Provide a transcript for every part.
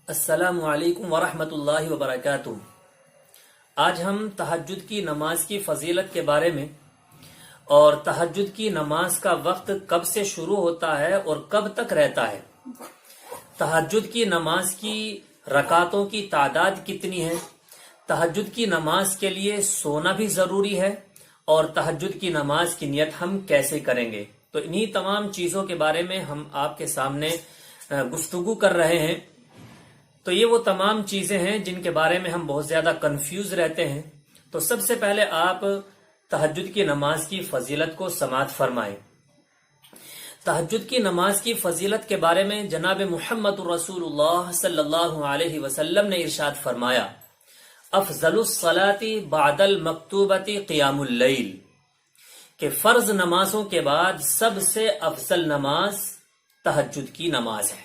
السلام علیکم ورحمۃ اللہ وبرکاتہ۔ آج ہم تہجد کی نماز کی فضیلت کے بارے میں اور تہجد کی نماز کا وقت کب سے شروع ہوتا ہے اور کب تک رہتا ہے، تہجد کی نماز کی رکعتوں کی تعداد کتنی ہے، تہجد کی نماز کے لیے سونا بھی ضروری ہے اور تہجد کی نماز کی نیت ہم کیسے کریں گے، تو انہی تمام چیزوں کے بارے میں ہم آپ کے سامنے گفتگو کر رہے ہیں۔ تو یہ وہ تمام چیزیں ہیں جن کے بارے میں ہم بہت زیادہ کنفیوز رہتے ہیں۔ تو سب سے پہلے آپ تہجد کی نماز کی فضیلت کو سماعت فرمائیں۔ تہجد کی نماز کی فضیلت کے بارے میں جناب محمد رسول اللہ صلی اللہ علیہ وسلم نے ارشاد فرمایا، افضل الصلاۃ بعد المکتوبۃ قیام اللیل، کہ فرض نمازوں کے بعد سب سے افضل نماز تہجد کی نماز ہے۔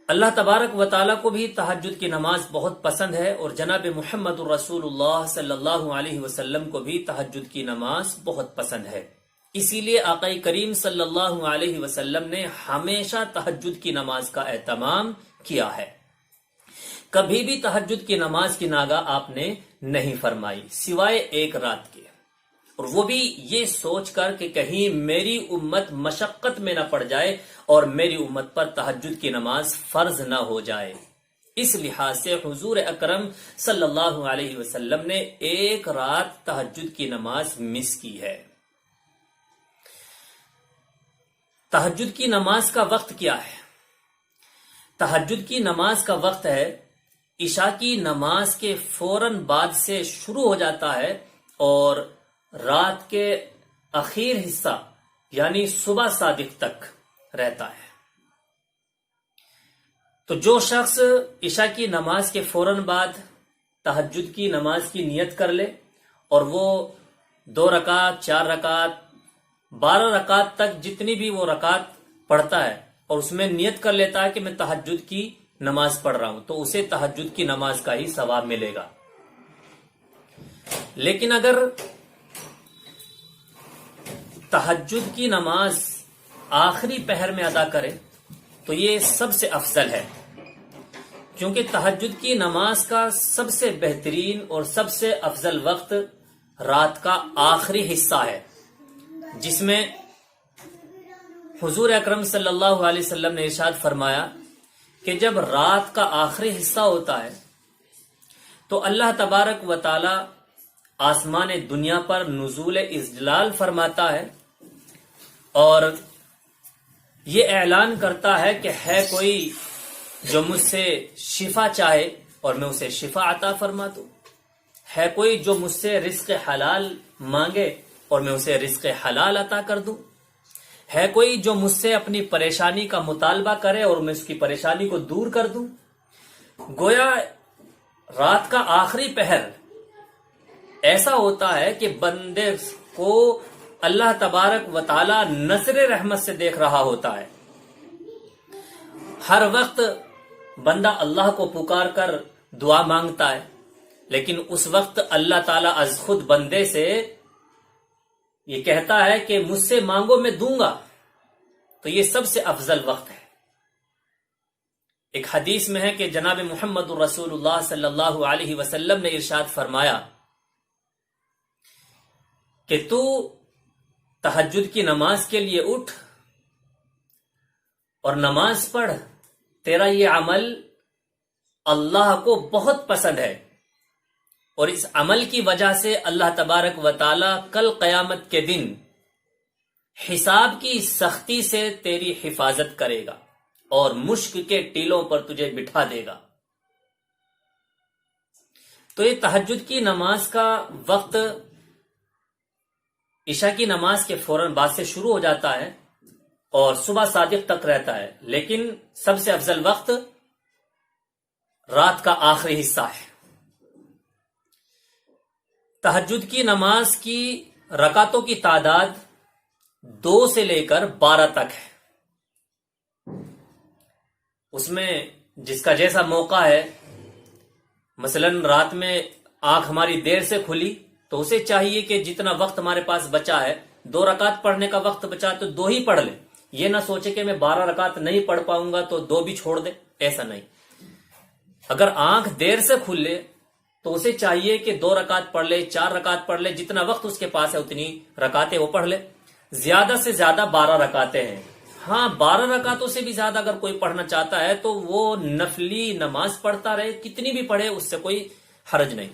اللہ تبارک و تعالیٰ کو بھی تہجد کی نماز بہت پسند ہے اور جناب محمد رسول اللہ صلی اللہ علیہ وسلم کو بھی تہجد کی نماز بہت پسند ہے۔ اسی لیے آقا کریم صلی اللہ علیہ وسلم نے ہمیشہ تہجد کی نماز کا اہتمام کیا ہے۔ کبھی بھی تہجد کی نماز کی ناگاہ آپ نے نہیں فرمائی سوائے ایک رات کے، اور وہ بھی یہ سوچ کر کہ کہیں میری امت مشقت میں نہ پڑ جائے اور میری امت پر تہجد کی نماز فرض نہ ہو جائے۔ اس لحاظ سے حضور اکرم صلی اللہ علیہ وسلم نے ایک رات تہجد کی نماز مس کی ہے۔ تہجد کی نماز کا وقت کیا ہے؟ تہجد کی نماز کا وقت ہے عشاء کی نماز کے فوراً بعد سے شروع ہو جاتا ہے اور رات کے اخیر حصہ یعنی صبح صادق تک رہتا ہے۔ تو جو شخص عشاء کی نماز کے فوراً بعد تہجد کی نماز کی نیت کر لے اور وہ 2 رکعت 4 رکعت 12 رکعت تک جتنی بھی وہ رکعت پڑھتا ہے اور اس میں نیت کر لیتا ہے کہ میں تہجد کی نماز پڑھ رہا ہوں، تو اسے تہجد کی نماز کا ہی ثواب ملے گا۔ لیکن اگر تہجد کی نماز آخری پہر میں ادا کرے تو یہ سب سے افضل ہے، کیونکہ تہجد کی نماز کا سب سے بہترین اور سب سے افضل وقت رات کا آخری حصہ ہے، جس میں حضور اکرم صلی اللہ علیہ وسلم نے ارشاد فرمایا کہ جب رات کا آخری حصہ ہوتا ہے تو اللہ تبارک و تعالی آسمان دنیا پر نزول اجلال فرماتا ہے اور یہ اعلان کرتا ہے کہ ہے کوئی جو مجھ سے شفا چاہے اور میں اسے شفا عطا فرما دوں، ہے کوئی جو مجھ سے رزق حلال مانگے اور میں اسے رزق حلال عطا کر دوں، ہے کوئی جو مجھ سے اپنی پریشانی کا مطالبہ کرے اور میں اس کی پریشانی کو دور کر دوں۔ گویا رات کا آخری پہر ایسا ہوتا ہے کہ بندے کو اللہ تبارک و تعالی نظر رحمت سے دیکھ رہا ہوتا ہے۔ ہر وقت بندہ اللہ کو پکار کر دعا مانگتا ہے، لیکن اس وقت اللہ تعالی از خود بندے سے یہ کہتا ہے کہ مجھ سے مانگو میں دوں گا، تو یہ سب سے افضل وقت ہے۔ ایک حدیث میں ہے کہ جناب محمد رسول اللہ صلی اللہ علیہ وسلم نے ارشاد فرمایا کہ تو تہجد کی نماز کے لیے اٹھ اور نماز پڑھ، تیرا یہ عمل اللہ کو بہت پسند ہے اور اس عمل کی وجہ سے اللہ تبارک و تعالی کل قیامت کے دن حساب کی سختی سے تیری حفاظت کرے گا اور مشک کے ٹیلوں پر تجھے بٹھا دے گا۔ تو یہ تہجد کی نماز کا وقت عشاء کی نماز کے فوراً بعد سے شروع ہو جاتا ہے اور صبح صادق تک رہتا ہے، لیکن سب سے افضل وقت رات کا آخری حصہ ہے۔ تہجد کی نماز کی رکعتوں کی تعداد 2 سے لے کر 12 تک ہے۔ اس میں جس کا جیسا موقع ہے، مثلا رات میں آنکھ ہماری دیر سے کھلی تو اسے چاہیے کہ جتنا وقت ہمارے پاس بچا ہے، 2 رکعت پڑھنے کا وقت بچا تو 2 ہی پڑھ لیں، یہ نہ سوچے کہ میں 12 رکعت نہیں پڑھ پاؤں گا تو 2 بھی چھوڑ دے، ایسا نہیں۔ اگر آنکھ دیر سے کھل لے تو اسے چاہیے کہ 2 رکعت پڑھ لے، 4 رکعت پڑھ لے، جتنا وقت اس کے پاس ہے اتنی رکعتیں وہ پڑھ لے۔ زیادہ سے زیادہ 12 رکعتیں ہیں۔ ہاں 12 رکعتوں سے بھی زیادہ اگر کوئی پڑھنا چاہتا ہے تو وہ نفلی نماز پڑھتا رہے، کتنی بھی پڑھے، اس سے کوئی حرج نہیں۔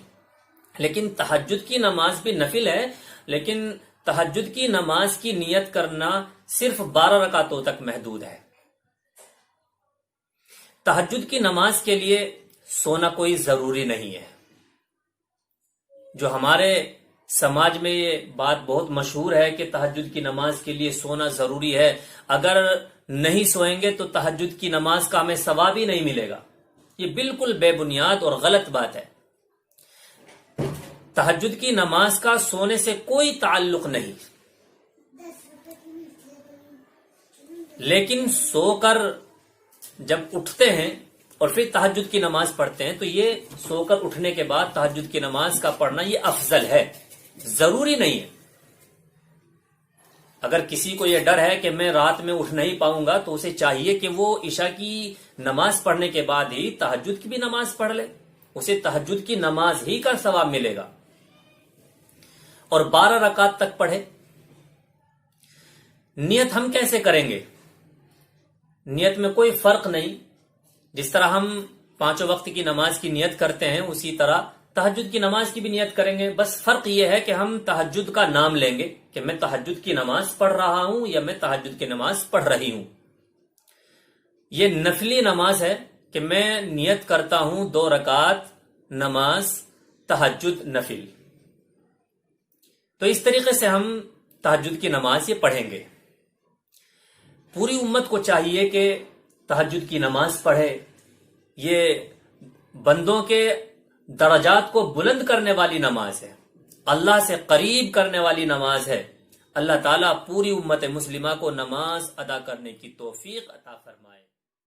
لیکن تہجد کی نماز بھی نفل ہے، لیکن تہجد کی نماز کی نیت کرنا صرف 12 رکعتوں تک محدود ہے۔ تہجد کی نماز کے لیے سونا کوئی ضروری نہیں ہے۔ جو ہمارے سماج میں یہ بات بہت مشہور ہے کہ تہجد کی نماز کے لیے سونا ضروری ہے، اگر نہیں سوئیں گے تو تہجد کی نماز کا ہمیں ثواب ہی نہیں ملے گا، یہ بالکل بے بنیاد اور غلط بات ہے۔ تہجد کی نماز کا سونے سے کوئی تعلق نہیں، لیکن سو کر جب اٹھتے ہیں اور پھر تہجد کی نماز پڑھتے ہیں تو یہ سو کر اٹھنے کے بعد تہجد کی نماز کا پڑھنا یہ افضل ہے، ضروری نہیں ہے۔ اگر کسی کو یہ ڈر ہے کہ میں رات میں اٹھ نہیں پاؤں گا تو اسے چاہیے کہ وہ عشاء کی نماز پڑھنے کے بعد ہی تہجد کی بھی نماز پڑھ لے، اسے تہجد کی نماز ہی کا ثواب ملے گا، اور 12 رکعت تک پڑھے۔ نیت ہم کیسے کریں گے؟ نیت میں کوئی فرق نہیں، جس طرح ہم 5 وقت کی نماز کی نیت کرتے ہیں اسی طرح تہجد کی نماز کی بھی نیت کریں گے۔ بس فرق یہ ہے کہ ہم تہجد کا نام لیں گے کہ میں تہجد کی نماز پڑھ رہا ہوں یا میں تہجد کی نماز پڑھ رہی ہوں۔ یہ نفلی نماز ہے کہ میں نیت کرتا ہوں 2 رکعت نماز تہجد نفل، تو اس طریقے سے ہم تہجد کی نماز یہ پڑھیں گے۔ پوری امت کو چاہیے کہ تہجد کی نماز پڑھے، یہ بندوں کے درجات کو بلند کرنے والی نماز ہے، اللہ سے قریب کرنے والی نماز ہے۔ اللہ تعالیٰ پوری امت مسلمہ کو نماز ادا کرنے کی توفیق عطا فرمائے۔